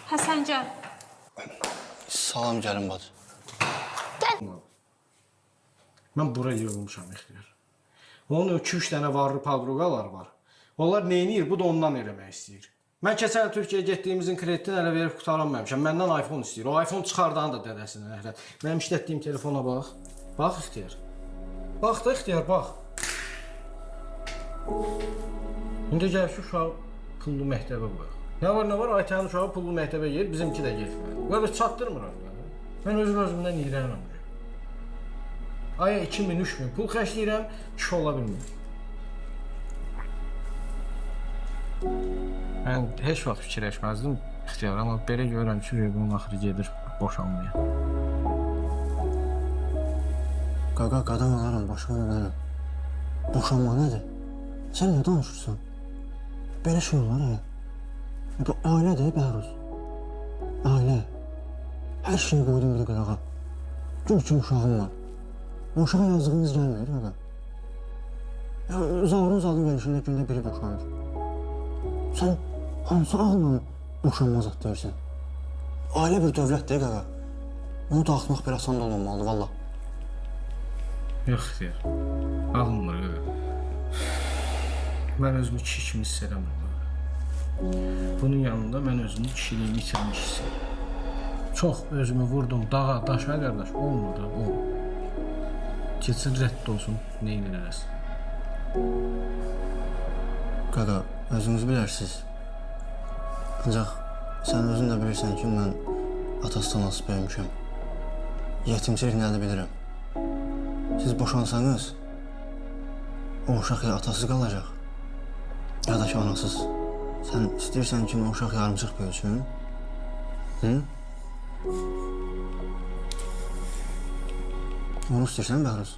Həsən gəl. Salam gəlin bacı. Mən bura yığılmışam ixtiyar. Onun 2-3 dənə varlı padruqalar var. Onlar neyniyir? Bu da ondan eləmək istəyir. Mən keçən Türkiyəyə getdiyimizin kreditini hələ verib qutaranmamışam. Məndən iPhone istəyir. O iPhone çıxardanı da dədəsinə nəhrət. Mənim işlətdiyim telefona bax. Bax ixtiyar. Bax da ixtiyar, bax. İndi gəl şu uşağı pullu məktəbə qoyaq. Nə var? Aytənin uşağı pullu məktəbə gedir, bizimki də getməli. Və biz çatdırmırıq. Mən özümdən iyrənəm. Aya 2000, 3000 pul xərcləyirəm, iş ola bilmir. Mən heç vaxt fikirləşməzdim ixtiyar, amma belə görürəm ki, bunun axırı gedir boşanmaya. Qaqa, qadam alaram, başqa elərim. Boşanma nədir? Sən nə danışırsan? Belə şey olar ya. Bu ailədir, Bəhruz. Ailə. Hər şeyi qoydum bir qırağa. Gül kimi uşağım var. O uşağa yazığınız gəlmir, qaqa. Zavrun zadın verişində gündə biri boşanır. Sən hansı ağınla boşanmaz at deyirsən? Ailə bir dövlətdir, qaqa. Onu dağıtmaq bir asan da olmalıdır, valla. Yox, ixtiyar. Ağılmır, qaqa. Mən özümü kişi kimi hiss eləmirəm. Bunun yanında mən özümün kişiliyini itirmiş hiss edirəm. Çox özümü vurdum dağa, daşa qardaş, olmur da, olmur. Keçsin rədd olsun, neyin eləsin? Qaqa, özünüz bilərsiniz. Ancaq sən özün də bilirsən ki, mən atasından nasib böyümüşəm. Yetimçilik nədir bilirəm. Siz boşansanız, o uşaq ya atasız qalacaq, ya da ki anasız. Sən istəyirsən ki, o uşaq yarımçıq böyüsün? Hı? Onu istəyirsən, Bəhruz?